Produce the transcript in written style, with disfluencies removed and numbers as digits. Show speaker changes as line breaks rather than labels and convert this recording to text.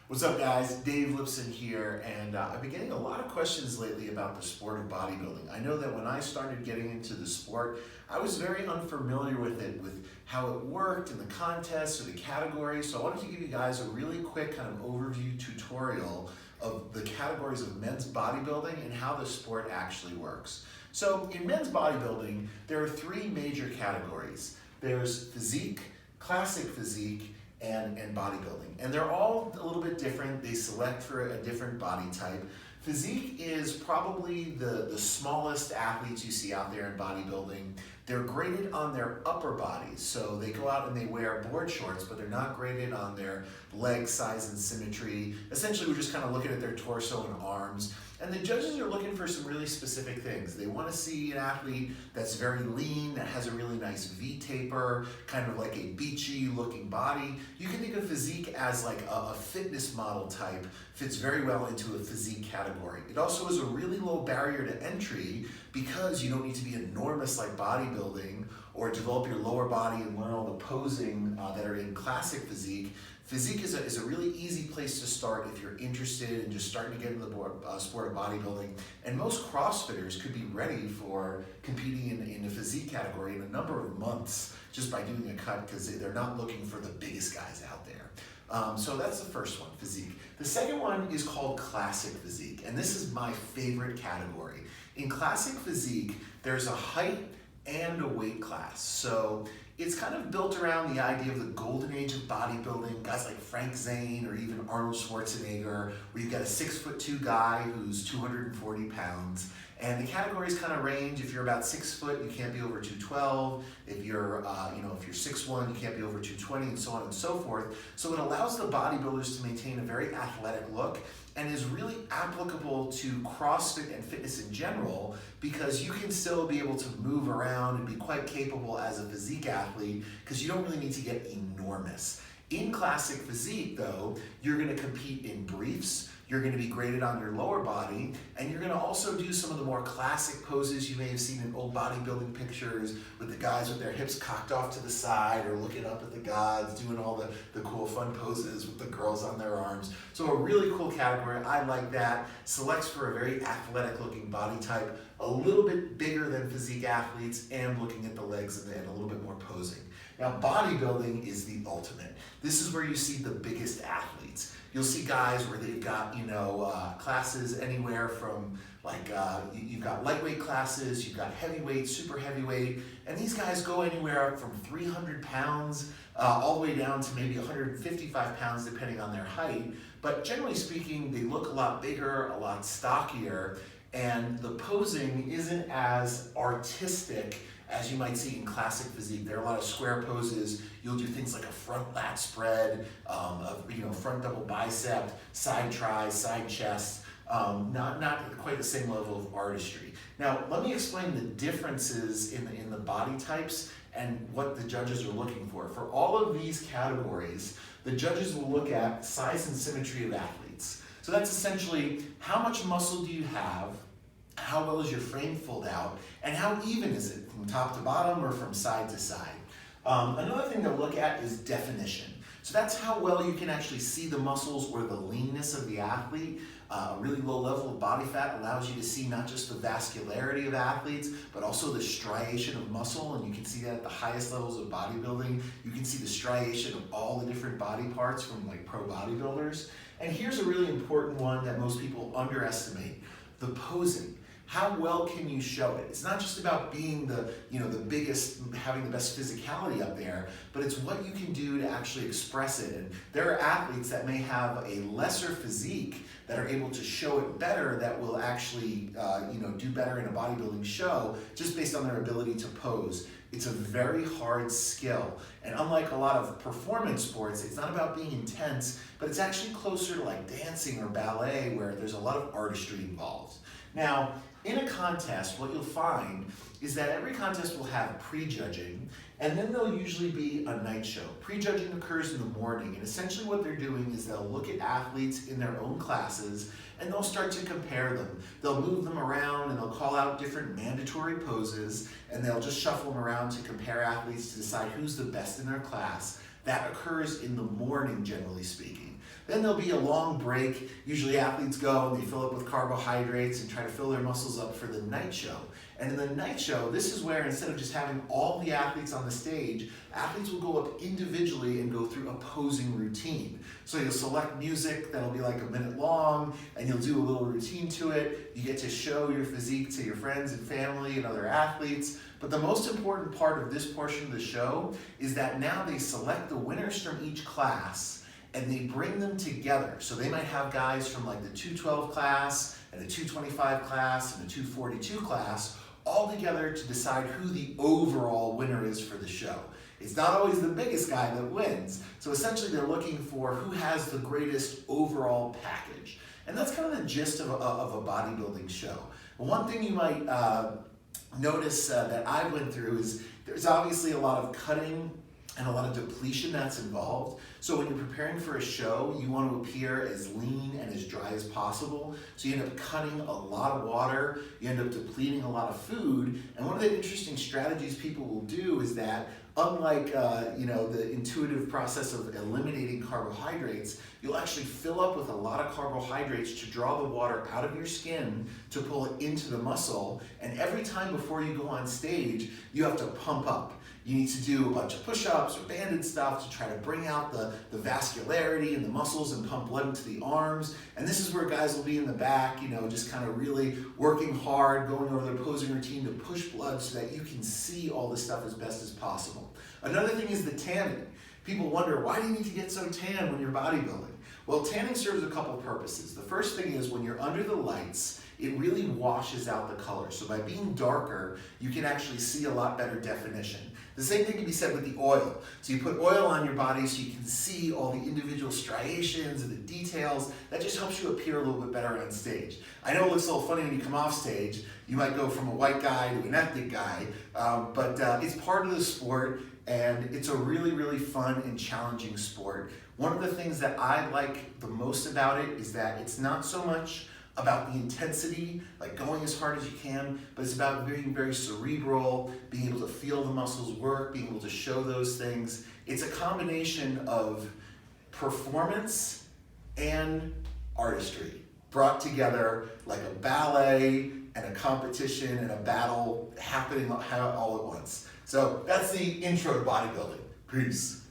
What's up, guys? Dave Lipson here, and I've been getting a lot of questions lately about the sport of bodybuilding. I know that when I started getting into the sport, I was very unfamiliar with it, with how it worked and the contests or the categories. So I wanted to give you guys a really quick kind of overview tutorial of the categories of men's bodybuilding and how the sport actually works. So in men's bodybuilding, there are three major categories. There's physique, classic physique, and bodybuilding. And they're all a little bit different. They select for a different body type. Physique is probably the smallest athletes you see out there in bodybuilding. They're graded on their upper bodies. So they go out and they wear board shorts, but they're not graded on their leg size and symmetry. Essentially, we're just kind of looking at their torso and arms. And the judges are looking for some really specific things. They want to see an athlete that's very lean, that has a really nice V taper, kind of like a beachy looking body. You can think of physique as like a fitness model type, fits very well into a physique category. It also is a really low barrier to entry because you don't need to be enormous like bodybuilding or develop your lower body and learn all the posing that are in classic physique. Physique is a really easy place to start if you're interested in just starting to get into the sport of bodybuilding. And most CrossFitters could be ready for competing in the physique category in a number of months just by doing a cut because they're not looking for the biggest guys out there. So that's the first one, physique. The second one is called classic physique, and this is my favorite category. In classic physique, there's a height and a weight class. So it's kind of built around the idea of the golden age of bodybuilding, guys like Frank Zane or even Arnold Schwarzenegger, where you've got a 6'2" guy who's 240 pounds. And the categories kind of range. If you're about 6 foot, you can't be over 212. If you're, if you're 6'1", you can't be over 220, and so on and so forth. So it allows the bodybuilders to maintain a very athletic look and is really applicable to CrossFit and fitness in general because you can still be able to move around and be quite capable as a physique athlete because you don't really need to get enormous. In classic physique, though, you're going to compete in briefs. You're going to be graded on your lower body, and you're going to also do some of the more classic poses you may have seen in old bodybuilding pictures with the guys with their hips cocked off to the side or looking up at the gods, doing all the cool fun poses with the girls on their arms. So a really cool category. I like that. Selects for a very athletic looking body type, a little bit bigger than physique athletes, and looking at the legs and a little bit more posing. Now, bodybuilding is the ultimate. This is where you see the biggest athletes. You'll see guys where they've got, classes anywhere from you've got lightweight classes, you've got heavyweight, super heavyweight, and these guys go anywhere from 300 pounds all the way down to maybe 155 pounds depending on their height. But generally speaking, they look a lot bigger, a lot stockier, and the posing isn't as artistic as you might see in classic physique. There are a lot of square poses. You'll do things like a front lat spread, front double bicep, side tries, side chest. Not quite the same level of artistry. Now, let me explain the differences in the body types and what the judges are looking for. For all of these categories, the judges will look at size and symmetry of athletes. So that's essentially how much muscle do you have, how well is your frame filled out, and how even is it from top to bottom or from side to side. Another thing to look at is definition. So that's how well you can actually see the muscles or the leanness of the athlete. A really low level of body fat allows you to see not just the vascularity of athletes, but also the striation of muscle, and you can see that at the highest levels of bodybuilding. You can see the striation of all the different body parts from like pro bodybuilders. And here's a really important one that most people underestimate, the posing. How well can you show it? It's not just about being the biggest, having the best physicality up there, but it's what you can do to actually express it. And there are athletes that may have a lesser physique that are able to show it better, that will actually do better in a bodybuilding show just based on their ability to pose. It's a very hard skill. And unlike a lot of performance sports, it's not about being intense, but it's actually closer to like dancing or ballet where there's a lot of artistry involved. Now, in a contest, what you'll find is that every contest will have prejudging, and then there'll usually be a night show. Prejudging occurs in the morning, and essentially what they're doing is they'll look at athletes in their own classes, and they'll start to compare them. They'll move them around, and they'll call out different mandatory poses, and they'll just shuffle them around to compare athletes to decide who's the best in their class. That occurs in the morning, generally speaking. Then there'll be a long break. Usually athletes go and they fill up with carbohydrates and try to fill their muscles up for the night show. And in the night show, this is where instead of just having all the athletes on the stage, athletes will go up individually and go through a posing routine. So you'll select music that'll be like a minute long, and you'll do a little routine to it. You get to show your physique to your friends and family and other athletes. But the most important part of this portion of the show is that now they select the winners from each class and they bring them together. So they might have guys from like the 212 class and the 225 class and the 242 class all together to decide who the overall winner is for the show. It's not always the biggest guy that wins. So essentially they're looking for who has the greatest overall package. And that's kind of the gist of a bodybuilding show. One thing you might notice that I went through is there's obviously a lot of cutting and a lot of depletion that's involved. So when you're preparing for a show, you want to appear as lean and as dry as possible. So you end up cutting a lot of water, you end up depleting a lot of food. And one of the interesting strategies people will do is that unlike the intuitive process of eliminating carbohydrates, you'll actually fill up with a lot of carbohydrates to draw the water out of your skin to pull it into the muscle. And every time before you go on stage, you have to pump up. You need to do a bunch of push-ups or banded stuff to try to bring out the vascularity in the muscles and pump blood into the arms. And this is where guys will be in the back, just kind of really working hard, going over their posing routine to push blood so that you can see all this stuff as best as possible. Another thing is the tanning. People wonder, why do you need to get so tan when you're bodybuilding? Well, tanning serves a couple purposes. The first thing is when you're under the lights, it really washes out the color. So by being darker, you can actually see a lot better definition. The same thing can be said with the oil. So you put oil on your body so you can see all the individual striations and the details. That just helps you appear a little bit better on stage. I know it looks a little funny when you come off stage. You might go from a white guy to an ethnic guy, but it's part of the sport, and it's a really, really fun and challenging sport. One of the things that I like the most about it is that it's not so much about the intensity, like going as hard as you can, but it's about being very cerebral, being able to feel the muscles work, being able to show those things. It's a combination of performance and artistry brought together like a ballet and a competition and a battle happening all at once. So that's the intro to bodybuilding. Peace.